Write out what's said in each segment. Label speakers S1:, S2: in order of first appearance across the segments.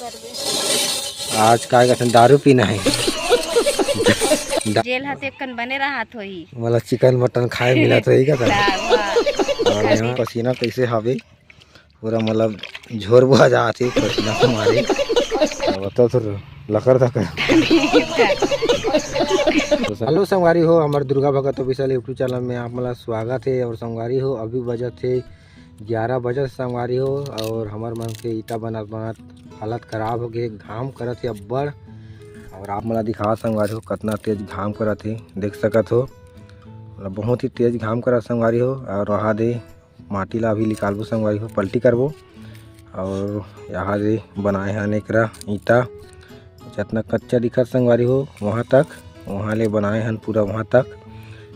S1: आज काय कहते दारू पीना है।
S2: जेल हते कन बने रहा तो ही
S1: मतलब चिकन मटन खाए मिला तो ही का और यहाँ पसीना कैसे हावे पूरा मतलब झोर बुआ जाते पसीना से मारे बता तो लकर था हेलो संगवारी हो हमारे दुर्गा भगत ऑफिशियल यूट्यूब चैनल में आप मतलब स्वागत है। और संगवारी हो अभी बजे थे 11 बजे संगवारी हो और हमारे मन के ईटा बनत हालत खराब हो गए घाम करत है अब्बड़। और आप मला दिखा संगवारी हो कितना तेज घाम करत है देख सकत हो मतलब बहुत ही तेज घाम करत संगवारी हो। और वहाँ दे माटी ला अभी निकालबो संगवारी हो पलटी करबो और यहाँ दे बनाए हैं एकरा ईटा जितना कच्चा दिखत संगवारी हो वहाँ ले बनाए हैं पूरा वहाँ तक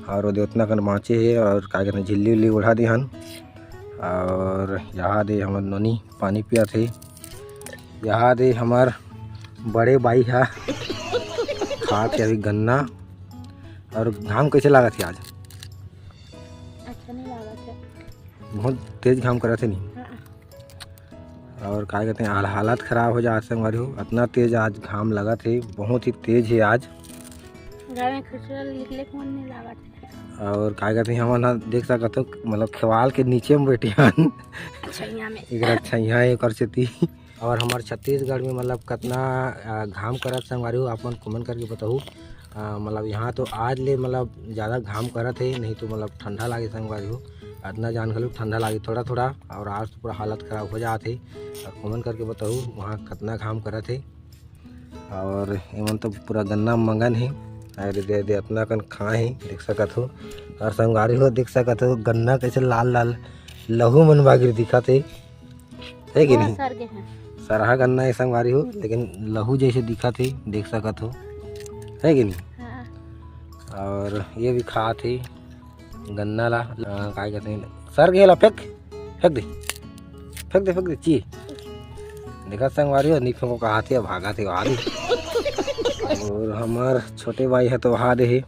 S1: और उतना कन बाँचे है और का कहते झिल्ली उल्ली उड़ा दी हन। और यहाँ दे हमार नोनी पानी पिया थे। यहाँ दे हमार बड़े भाई है खा के अभी गन्ना। और घाम कैसे लगा थे आज?
S2: अच्छा नहीं लगा था,
S1: बहुत तेज घाम करा थे नहीं। और क्या कहते हैं हालत ख़राब हो जाए संगवारी हो इतना तेज आज घाम लगा थे बहुत ही तेज है आज।
S2: घर में निकले कौन नहीं लगा था।
S1: और क्या कहते हैं हमारा देख सकत हो मतलब खेवाल के नीचे में बैठे हन एक छैया एक और चती। और हमारे छत्तीसगढ़ में मतलब कितना घाम करत संगवारी हो आप कमेंट करके बताओ। मतलब यहाँ तो आज ले मतलब ज़्यादा घाम करत है नहीं तो मतलब ठंडा लागे संगवारी हो इतना जान गलो ठंडा लागे थोड़ा थोड़ा। और आज तो पूरा हालत ख़राब हो जाते और कमेंट करके बताओ वहाँ कितना घाम करत है। और एमन तो पूरा गन्ना मंगन है अरे दे दे अपना कन खाए है देख सकत हो। और संगवारी हो देख सकत हो गन्ना कैसे लाल लाल लहू मन बागिर दिखत है कि नहीं? सरहा गन्ना है संगवारी हो लेकिन लहू जैसे दिखत है देख सकत हो है कि नहीं? हाँ। और ये भी खात है गन्ना ला क्या कहते हैं सर गेला फेंक दे ची देखा संगवारी हो नहीं फेंको कहा थे भागा थे वहाँ और हमार छोटे भाई है तो वहाँ दे है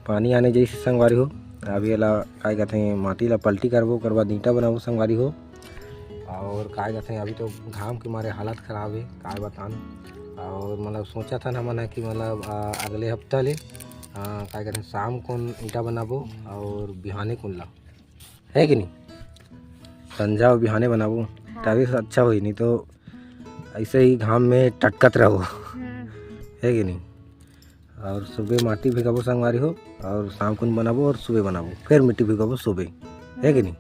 S1: पानी आने जैसे संगवारी हो अभी ला क्या कहते हैं माटी ला पलटी करबो करवा ईंटा बनाबो संगवारी हो। और क्या कहते हैं अभी तो घाम के मारे हालत ख़राब है क्या बतान। और मतलब सोचा था ना मैंने कि मतलब अगले हफ्ता ले क्या कहते हैं शाम को ईंटा बनाबो और बिहाने कुन ला है कि नहीं संझा और बिहाने बनाबो तभी अच्छा हो नहीं तो ऐसे ही घाम में टटकत रहो है कि नहीं? और सुबह माटी भिगाबो संगवारी हो और शाम को बनाबो और सुबह बनाबो फिर मिट्टी भिगाबो सुबह है कि नहीं?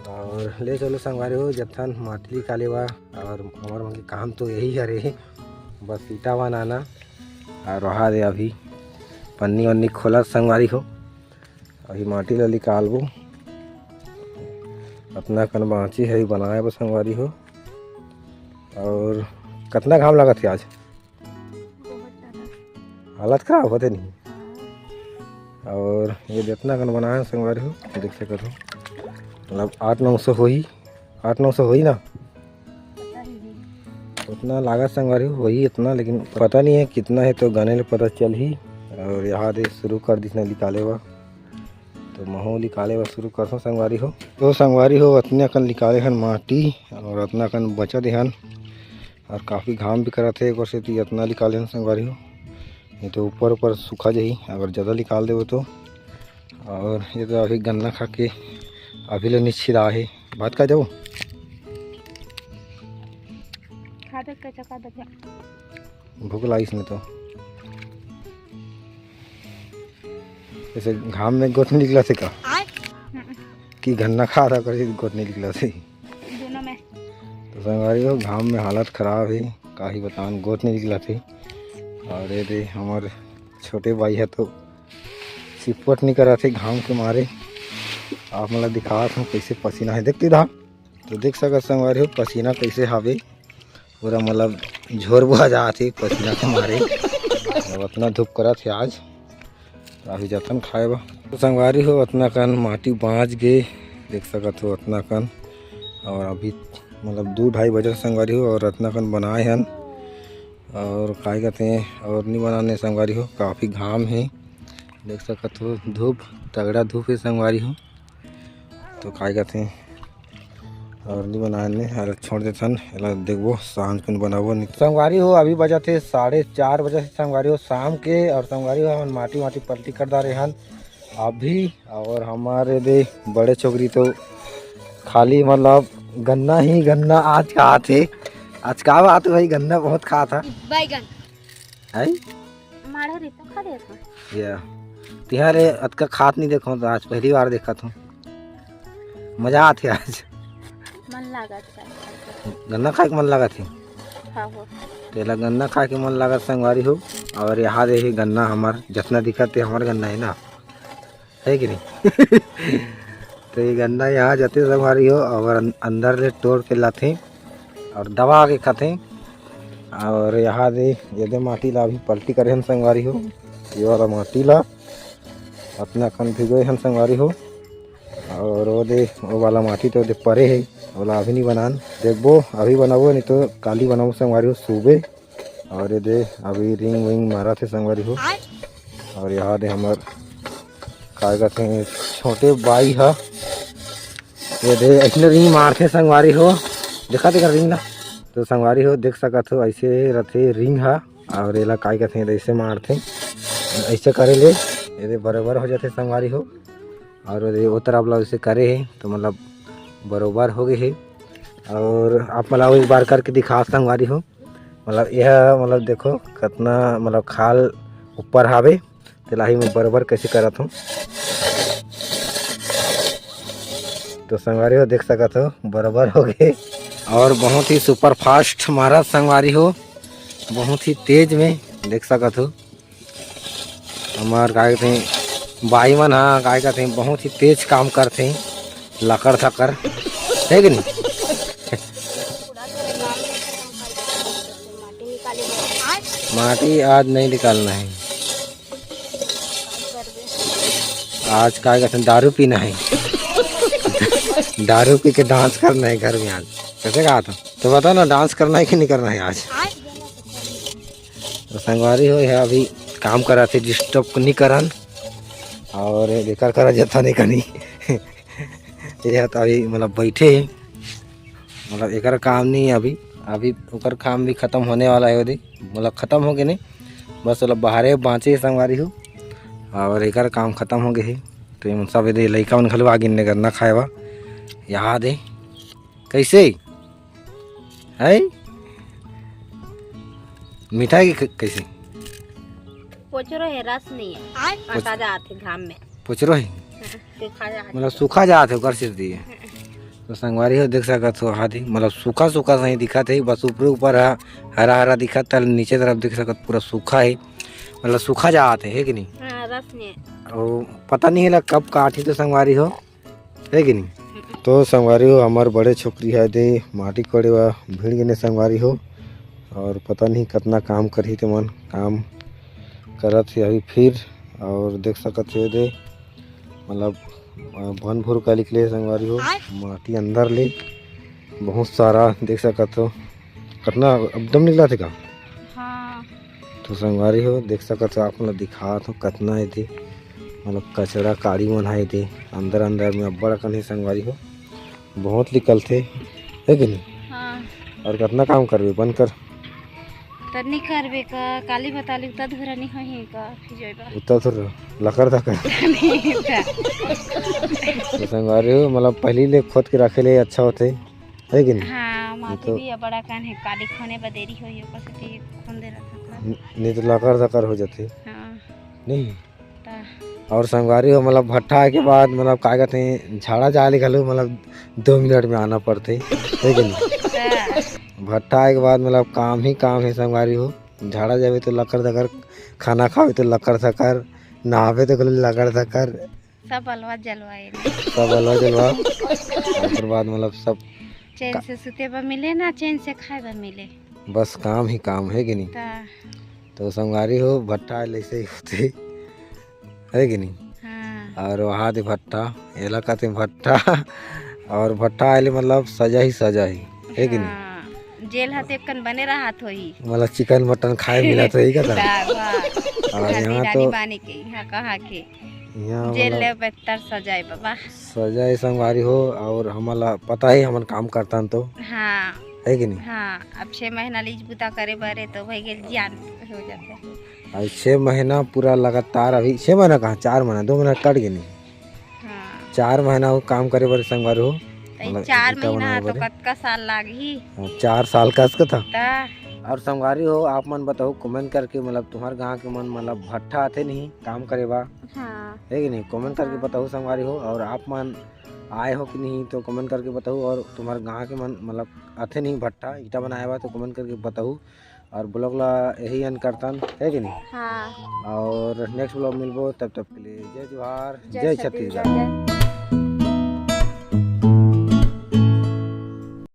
S1: और ले चलो संगवारी हो जत्थन माटी निकाले हुआ और हमारे मन के काम तो यही है बस ईटा बनाना और वहाँ दे अभी पन्नी वन्नी खोला संगवारी हो अभी माटी ला निकालबो अपना कन बाँची है बनाए बस संगवारी हो। और कितना घाम लगा थे आज हालत ख़राब होते नहीं। और ये जितना कन बनाया संगवारी हो देख सकते हो मतलब 800-900 हो ही ना उतना लागत संगवारी हो वही इतना लेकिन पता नहीं है कितना है तो गाने ले पता चल ही। और यहाँ दे शुरू कर दिसने निकाले हुआ तो महू निकाले हुआ शुरू कर संगवारी हो तो संगवारी हो इतने कन निकाले हन माटी और इतना कन बचत हन और काफ़ी घाम भी करत है एक से इतना निकाले हन संगवारी हो नहीं तो ऊपर सूखा जाही अगर ज़्यादा निकाल देव तो। और ये तो अभी गन्ना खा के अभी ले निश्चित है बात का जाओ भूख लाई इसमें तो जैसे घाम में गोट नहीं निकला थे का कि गन्ना खा रहा कर गोट नहीं निकला थे
S2: दोनों में।
S1: तो संगवारी हो घाम में हालत ख़राब है काही बतान गोट नहीं निकला थे। और ये दे हमारे छोटे भाई है तो चिपट नहीं करा थे घाम के मारे आप मतलब दिखा हूँ कैसे पसीना है देखती रहा तो देख सकत संगवारी हो पसीना कैसे हावे पूरा मतलब झोर बुआ जाते पसीना के मारे और उतना धूप करा थे आज तो अभी जतन खाए बा तो संगवारी हो उतना कन माटी बाँच गए देख सकत हो उतना कन। और अभी मतलब 2-2:30 बजे संगवारी हो और उतना कन बनाए हन और क्या कहते हैं और नहीं बनाने संगवारी हो काफ़ी घाम है देख सकते हो धूप तगड़ा धूप है संगवारी हो। तो क्या कहते हैं और नहीं बनाने अरे छोड़ देते हैं देखो सांझ को बनाबो नहीं संगवारी हो। अभी बजा थे 4:30 बजे से संगवारी हो शाम के। और संगवारी हो हम माटी माटी पलटी कर दा रहे हैं अभी। और हमारे दे बड़े छोकरी तो खाली मतलब गन्ना ही गन्ना आज कहा थे। आज का बात भाई गन्ना बहुत खा था
S2: बैगन
S1: है
S2: मारे रे तो खा देखो
S1: या तिहारे अत का खात नहीं देखो तो आज पहली बार देखा था मजा आती आज
S2: मन लागत
S1: गन्ना खा के मन लगा थी
S2: हाँ हो
S1: तेला गन्ना खा के मन लगा संगवारी हो। और यहाँ देखिए गन्ना हमार जितना दिखत है हमारा गन्ना है ना है कि नहीं तो ये गन्ना यहाँ जाते संगवारी हो और अंदर ले तोड़ के लाते और दबा के खाते। और यहाँ दे ये माटी ला अभी पलटी करे हम संगवारी हो। ये वाला माटी ला अपना कन भिगोए हम संगवारी हो। और वो वाला माटी तो दे परे है बोला अभी नहीं बनान देखबो अभी बनाबो नहीं तो काली बनाबो संगवारी हो सुबह। और ये दे अभी रिंग विंग मारा थे संगवारी हो। और यहाँ दे हमार काय कहते हैं छोटे बाई है ये दे ऐसे रिंग मारते संगवारी हो देखा देखा रिंग ला तो संगवारी हो देख सकत हो ऐसे रहते रिंग है। और ये ला काय कहते हैं ऐसे मारते ऐसे करे ले ये बराबर हो जाते संगवारी हो। और वो तरफ ला ऐसे करे है तो मतलब बरोबर हो गए है। और आप मतलब एक बार करके दिखा संगवारी हो मतलब यह मतलब देखो कितना मतलब खाल ऊपर हावे तिलाही में बराबर कैसे करत हूँ तो संगवारी हो देख सकत हो बराबर हो गए। और बहुत ही सुपर फास्ट मारा संगवारी हो बहुत ही तेज में देख सकत हो हमार काय कहते हैं बाई मन हाँ काय कहते हैं बहुत ही तेज काम करते हैं लकड़ थकर है कि नहीं माटी आज नहीं निकालना है आज काय कहते हैं दारू पीना है दारू पी के डांस करना है घर में आज कैसे कहा था तो बताओ ना डांस करना है कि नहीं करना है आज तो संगवारी हो है अभी काम करा थे डिस्टर्ब नहीं करन और बेकार करा जाता नहीं कहीं यह तो अभी मतलब बैठे हैं मतलब एक काम नहीं है अभी अभी ओकर काम भी ख़त्म होने वाला है यदि मतलब ख़त्म हो गए नहीं बस मतलब बाहरे बाँचे संगवारी हो। और एक काम ख़त्म हो गए है तो ये सब यदि लड़का मन घलवा गिनने करना खाएवा याद है कैसे है मिठाई कैसे
S2: पोचरो है रस नहीं है आटा जाते घाम में
S1: पुचरो है मतलब सूखा जाते ओकर सिर दिए तो संगवारी हो देख सकत हो हाथी मतलब सूखा सूखा सही दिखत है बस ऊपर ऊपर हरा हरा दिखत है नीचे तरफ देख सकत पूरा सूखा है मतलब सूखा जाते है कि नहीं
S2: रस नहीं
S1: और पता नहीं है कब काटी तो संगवारी हो है कि नहीं तो संगवारी हो हमारे बड़े छोकरी है दे माटी कोड़े वा भीड़ गिने संगवारी हो। और पता नहीं कितना काम करी थे मन काम करत है अभी फिर। और देख सकत हो दे मतलब बन भूर का निकले संगवारी हो माटी अंदर ले बहुत सारा देख सकत हो कितना एकदम निकला थे का
S2: हाँ
S1: तो संगवारी हो देख सकत हो आप मतलब दिखा तो कितना है थे मतलब कचरा काड़ी मन है थे अंदर अंदर में अब्बड़ अकन है संगवारी हो बहुत निकल थे है कि नहीं
S2: हाँ
S1: और कितना काम करबे बंद कर
S2: तनी करबे का काली बताली उता धुरा नहीं होई का फिजोइबा
S1: उतना तो लकड़ था कर तो संगवारी हो मतलब पहली ले खोद के रखे ले अच्छा होते है कि नहीं
S2: हाँ माटी भी बड़ा कान है काली खाने बदेरी होई ऊपर से खोन दे रहा था
S1: नहीं तो लकड़ धकर हो जाते
S2: हाँ
S1: नहीं।
S2: ता
S1: और संगवारी हो मतलब भट्टा के बाद मतलब क्या कहते हैं झाड़ा जाले घलो मतलब 2 मिनट में आना पड़ते है कि नहीं भट्टा के बाद मतलब काम ही काम है संगवारी हो झाड़ा जावे तो लकड़ धकर खाना खावे तो लकड़ धकर नहावे तो लकड़ धकर
S2: सब अलवा जलवाए
S1: सब अलवा जलवा और बाद मतलब सब
S2: चैन से सुते बा मिले ना चैन से खाए बा मिले
S1: बस काम ही काम है कि नहीं।
S2: ता
S1: तो संगवारी हो भट्टा ऐसे ही होते है कि नहीं।
S2: हाँ
S1: और वहाँ दे भट्टा एला कहते भट्टा और भट्टा आए मतलब सजा ही है कि नहीं।
S2: हाँ जेल हाथे कन बने रहत होई
S1: मतलब चिकन मटन खाए मिला तो यही का था। और यहाँ तो
S2: बानी के यहाँ कहा के
S1: यहाँ
S2: जेल
S1: मतलब
S2: ले बेहतर सजाए बाबा।
S1: सजाए संगवारी हो और हमला पता है हमन काम करता तो
S2: हाँ
S1: है कि नहीं।
S2: हाँ, अब 6 महीना लीज बुता करे बारे तो भाई गेल जान हो जाते।
S1: और 6 महीना पूरा लगातार, अभी 6 महीना कहाँ 4 महीना 2 महीना कट गए नहीं,
S2: हाँ
S1: 4 महीना वो काम करे बारे संगवारी हो।
S2: तो 4 महीना तो कतका साल लागी
S1: 4 साल का था।
S2: ता।
S1: और संगवारी हो आप मन बताओ कमेंट करके, मतलब तुम्हारे गाँव के मन मतलब भट्ठा आते नहीं काम करे बा
S2: हाँ
S1: है कि नहीं, कमेंट करके बताओ संगवारी हो। और आप मन आए हो कि नहीं तो कमेंट करके बताओ। और तुम्हारे गाँव के मन मतलब आते नहीं भट्ठा ईटा बनाया हुआ तो कमेंट करके बताओ। और ब्लॉग ला यही एंड करतन है कि नहीं।
S2: हाँ।
S1: और नेक्स्ट ब्लॉग मिलबो, तब तक के लिए जय जोहार
S2: जय
S1: जय
S2: छत्तीसगढ़
S1: छत्तीसगढ़।
S2: जय।